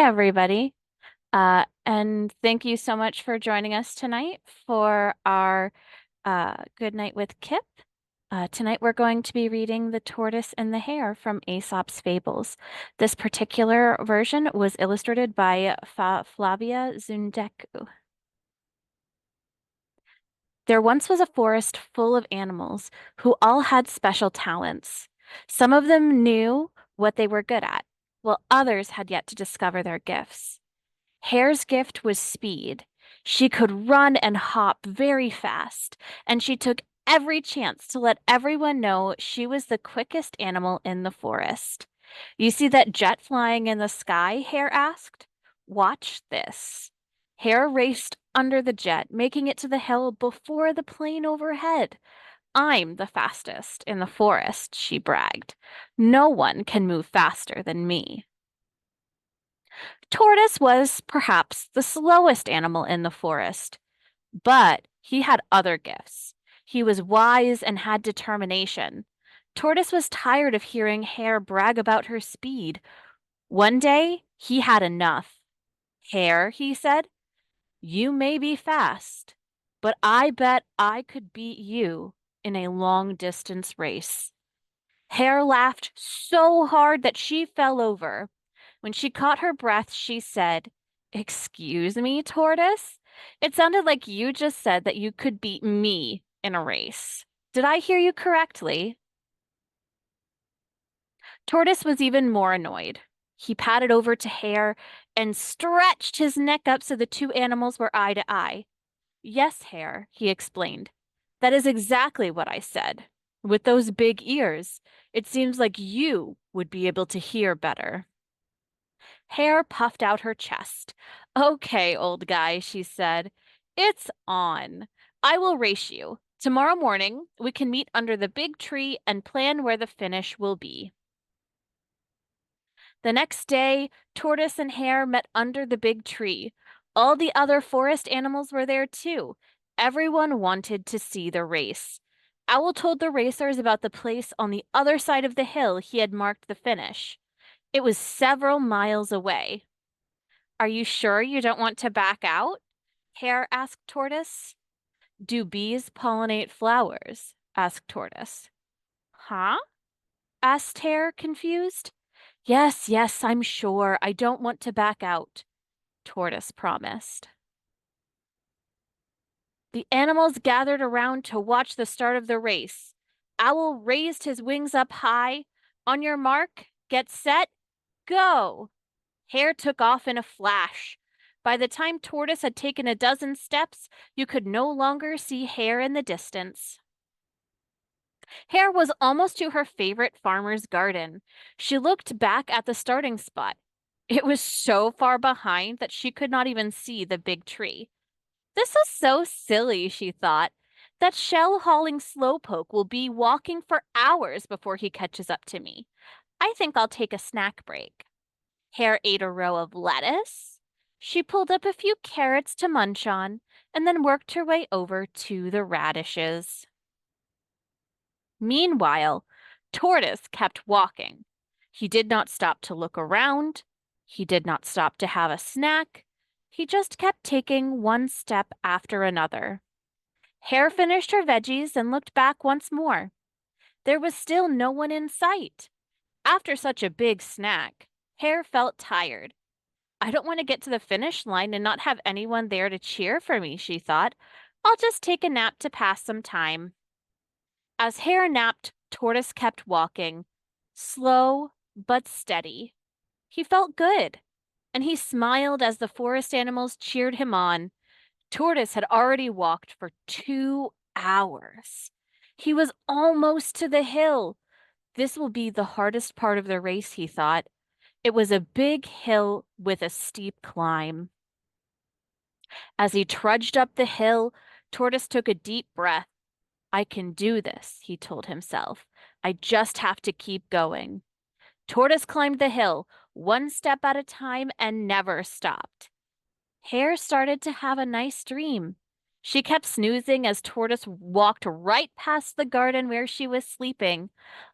everybody. And thank you so much for joining us tonight for our Good Night with Kip. Tonight we're going to be reading The Tortoise and the Hare from Aesop's Fables. This particular version was illustrated by Flavia Zundeku. There once was a forest full of animals who all had special talents. Some of them knew what they were good at, while others had yet to discover their gifts. Hare's gift was speed. She could run and hop very fast, and she took every chance to let everyone know she was the quickest animal in the forest. You see that jet flying in the sky? Hare asked. Watch this. Hare raced under the jet, making it to the hill before the plane overhead. I'm the fastest in the forest, she bragged. No one can move faster than me. Tortoise was perhaps the slowest animal in the forest, but he had other gifts. He was wise and had determination. Tortoise was tired of hearing Hare brag about her speed. One day, he had enough. Hare, he said, you may be fast, but I bet I could beat you in a long distance race. Hare laughed so hard that she fell over. When she caught her breath, she said, Excuse me, Tortoise? It sounded like you just said that you could beat me in a race. Did I hear you correctly? Tortoise was even more annoyed. He padded over to Hare and stretched his neck up so the two animals were eye to eye. Yes, Hare, he explained. That is exactly what I said. With those big ears, it seems like you would be able to hear better. Hare puffed out her chest. Okay, old guy, she said. It's on. I will race you. Tomorrow morning, we can meet under the big tree and plan where the finish will be. The next day, Tortoise and Hare met under the big tree. All the other forest animals were there too. Everyone wanted to see the race. Owl told the racers about the place on the other side of the hill he had marked the finish. It was several miles away. Are you sure you don't want to back out? Hare asked Tortoise. Do bees pollinate flowers? Asked Tortoise. Huh? Asked Hare, confused. Yes, yes, I'm sure. I don't want to back out, Tortoise promised. The animals gathered around to watch the start of the race. Owl raised his wings up high. On your mark, get set, go! Hare took off in a flash. By the time Tortoise had taken a dozen steps, you could no longer see Hare in the distance. Hare was almost to her favorite farmer's garden. She looked back at the starting spot. It was so far behind that she could not even see the big tree. This is so silly, she thought. That shell-hauling slowpoke will be walking for hours before he catches up to me. I think I'll take a snack break. Hare ate a row of lettuce. She pulled up a few carrots to munch on and then worked her way over to the radishes. Meanwhile, Tortoise kept walking. He did not stop to look around. He did not stop to have a snack. He just kept taking one step after another. Hare finished her veggies and looked back once more. There was still no one in sight. After such a big snack, Hare felt tired. I don't want to get to the finish line and not have anyone there to cheer for me, she thought. I'll just take a nap to pass some time. As Hare napped, Tortoise kept walking, slow but steady. He felt good, and he smiled as the forest animals cheered him on. Tortoise had already walked for 2 hours. He was almost to the hill. This will be the hardest part of the race, he thought. It was a big hill with a steep climb. As he trudged up the hill, Tortoise took a deep breath. I can do this, he told himself. I just have to keep going. Tortoise climbed the hill, one step at a time, and never stopped. Hare started to have a nice dream. She kept snoozing as Tortoise walked right past the garden where she was sleeping.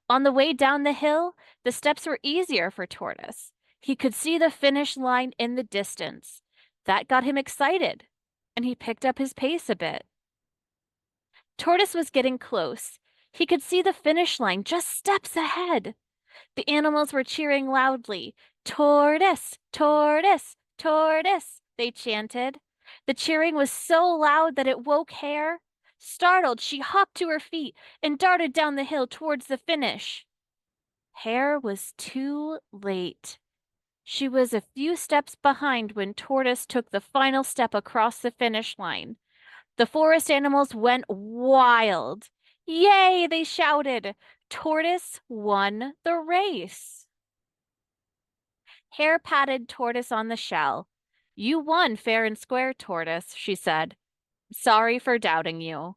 On the way down the hill, the steps were easier for Tortoise. He could see the finish line in the distance. That got him excited, and he picked up his pace a bit. Tortoise was getting close. He could see the finish line just steps ahead. The animals were cheering loudly. Tortoise, tortoise, tortoise, they chanted. The cheering was so loud that it woke Hare. Startled, she hopped to her feet and darted down the hill towards the finish. Hare was too late. She was a few steps behind when Tortoise took the final step across the finish line. The forest animals went wild. Yay, they shouted. Tortoise won the race. Hare patted Tortoise on the shell. You won fair and square, Tortoise, she said. Sorry for doubting you.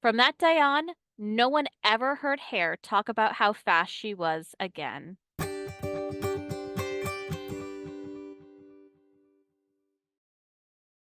From that day on, no one ever heard Hare talk about how fast she was again.